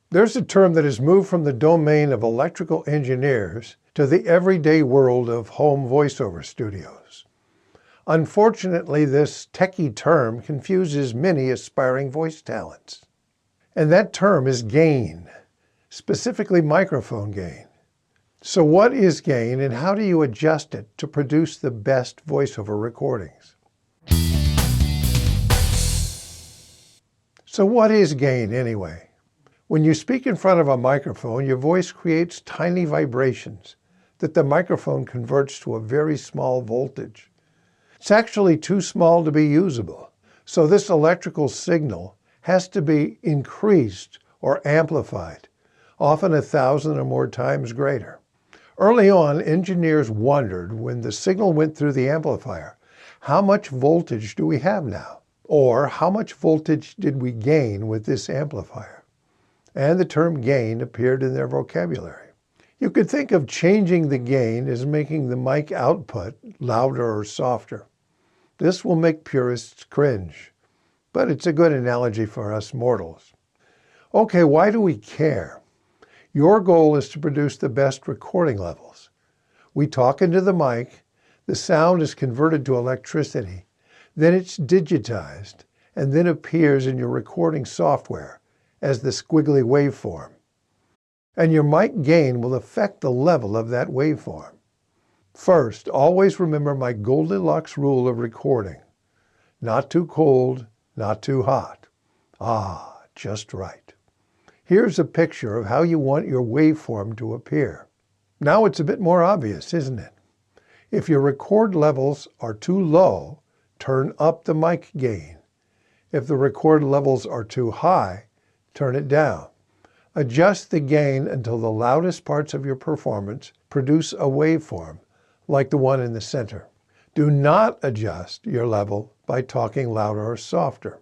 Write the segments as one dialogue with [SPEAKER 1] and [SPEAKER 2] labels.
[SPEAKER 1] There's a term that has moved from the domain of electrical engineers to the everyday world of home voiceover studios. Unfortunately, this techie term confuses many aspiring voice talents. And that term is gain, specifically microphone gain. So what is gain and how do you adjust it to produce the best voiceover recordings? So what is gain anyway? When you speak in front of a microphone, your voice creates tiny vibrations that the microphone converts to a very small voltage. It's actually too small to be usable. So this electrical signal has to be increased or amplified, often 1,000 or more times greater. Early on, engineers wondered when the signal went through the amplifier, how much voltage do we have now? Or how much voltage did we gain with this amplifier? And the term gain appeared in their vocabulary. You could think of changing the gain as making the mic output louder or softer. This will make purists cringe, but it's a good analogy for us mortals. Okay, why do we care? Your goal is to produce the best recording levels. We talk into the mic, the sound is converted to electricity, then it's digitized, and then appears in your recording software as the squiggly waveform. And your mic gain will affect the level of that waveform. First, always remember my Goldilocks rule of recording. Not too cold, not too hot. Ah, just right. Here's a picture of how you want your waveform to appear. Now it's a bit more obvious, isn't it? If your record levels are too low, turn up the mic gain. If the record levels are too high, turn it down. Adjust the gain until the loudest parts of your performance produce a waveform, like the one in the center. Do not adjust your level by talking louder or softer.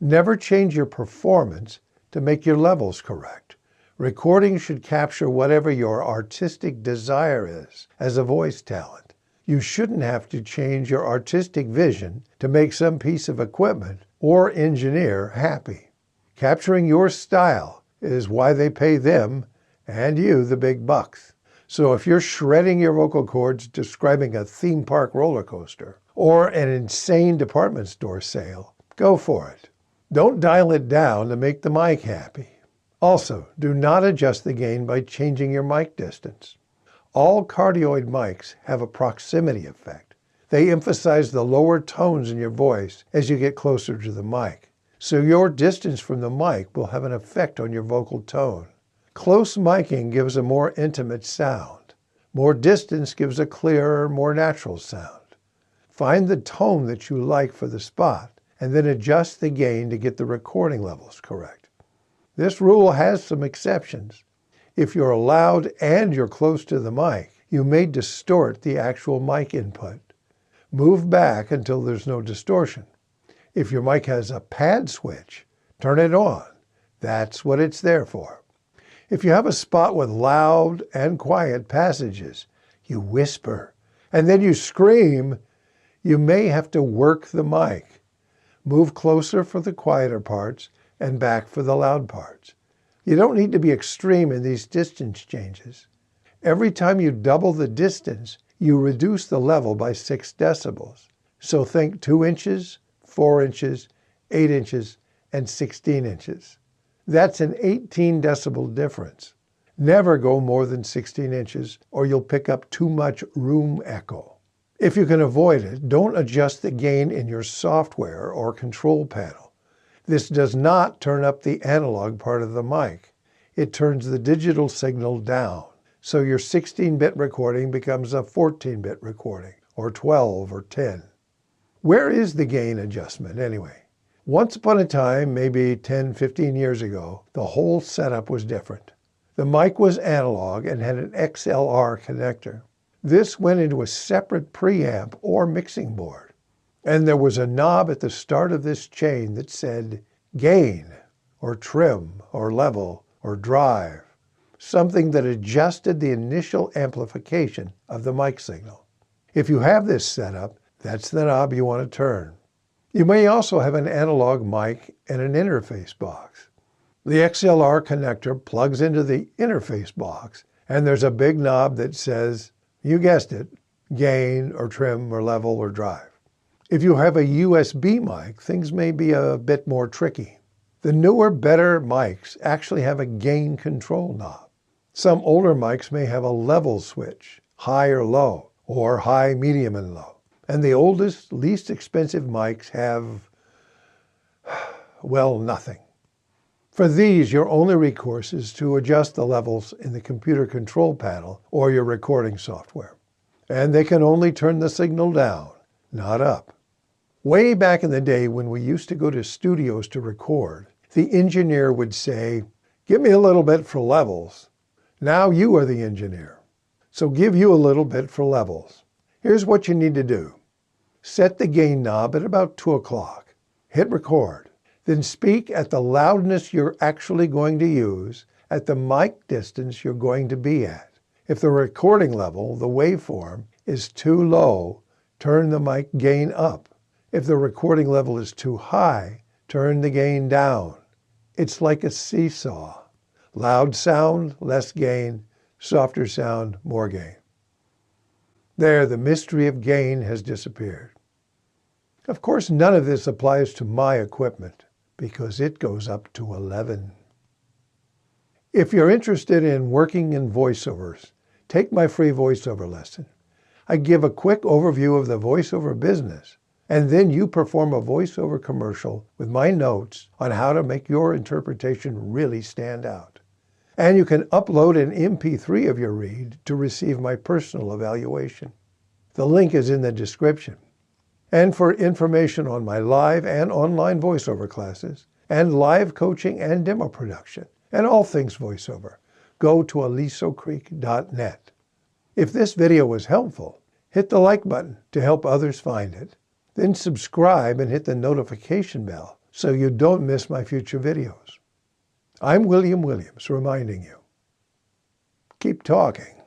[SPEAKER 1] Never change your performance to make your levels correct. Recording should capture whatever your artistic desire is as a voice talent. You shouldn't have to change your artistic vision to make some piece of equipment or engineer happy. Capturing your style is why they pay them and you the big bucks. So if you're shredding your vocal cords describing a theme park roller coaster or an insane department store sale, go for it. Don't dial it down to make the mic happy. Also, do not adjust the gain by changing your mic distance. All cardioid mics have a proximity effect. They emphasize the lower tones in your voice as you get closer to the mic. So your distance from the mic will have an effect on your vocal tone. Close miking gives a more intimate sound. More distance gives a clearer, more natural sound. Find the tone that you like for the spot, and then adjust the gain to get the recording levels correct. This rule has some exceptions. If you're loud and you're close to the mic, you may distort the actual mic input. Move back until there's no distortion. If your mic has a pad switch, turn it on. That's what it's there for. If you have a spot with loud and quiet passages, you whisper, and then you scream, you may have to work the mic. Move closer for the quieter parts and back for the loud parts. You don't need to be extreme in these distance changes. Every time you double the distance, you reduce the level by 6 decibels. So think 2 inches, 4 inches, 8 inches, and 16 inches. That's an 18 decibel difference. Never go more than 16 inches or you'll pick up too much room echo. If you can avoid it, don't adjust the gain in your software or control panel. This does not turn up the analog part of the mic. It turns the digital signal down. So your 16-bit recording becomes a 14-bit recording, or 12 or 10. Where is the gain adjustment anyway? Once upon a time, maybe 10, 15 years ago, the whole setup was different. The mic was analog and had an XLR connector. This went into a separate preamp or mixing board. And there was a knob at the start of this chain that said gain, or trim, or level, or drive, something that adjusted the initial amplification of the mic signal. If you have this setup, that's the knob you want to turn. You may also have an analog mic and an interface box. The XLR connector plugs into the interface box, and there's a big knob that says, you guessed it, gain or trim or level or drive. If you have a USB mic, things may be a bit more tricky. The newer, better mics actually have a gain control knob. Some older mics may have a level switch, high or low, or high, medium, and low. And the oldest, least expensive mics have, well, nothing. For these, your only recourse is to adjust the levels in the computer control panel or your recording software. And they can only turn the signal down, not up. Way back in the day when we used to go to studios to record, the engineer would say, give me a little bit for levels. Now you are the engineer. So give you a little bit for levels. Here's what you need to do. Set the gain knob at about 2 o'clock. Hit record. Then speak at the loudness you're actually going to use at the mic distance you're going to be at. If the recording level, the waveform, is too low, turn the mic gain up. If the recording level is too high, turn the gain down. It's like a seesaw. Loud sound, less gain. Softer sound, more gain. There, the mystery of gain has disappeared. Of course, none of this applies to my equipment because it goes up to 11. If you're interested in working in voiceovers, take my free voiceover lesson. I give a quick overview of the voiceover business, and then you perform a voiceover commercial with my notes on how to make your interpretation really stand out. And you can upload an MP3 of your read to receive my personal evaluation. The link is in the description. And for information on my live and online voiceover classes, and live coaching and demo production, and all things voiceover, go to alisocreek.net. If this video was helpful, hit the like button to help others find it. Then subscribe and hit the notification bell so you don't miss my future videos. I'm William Williams reminding you, keep talking.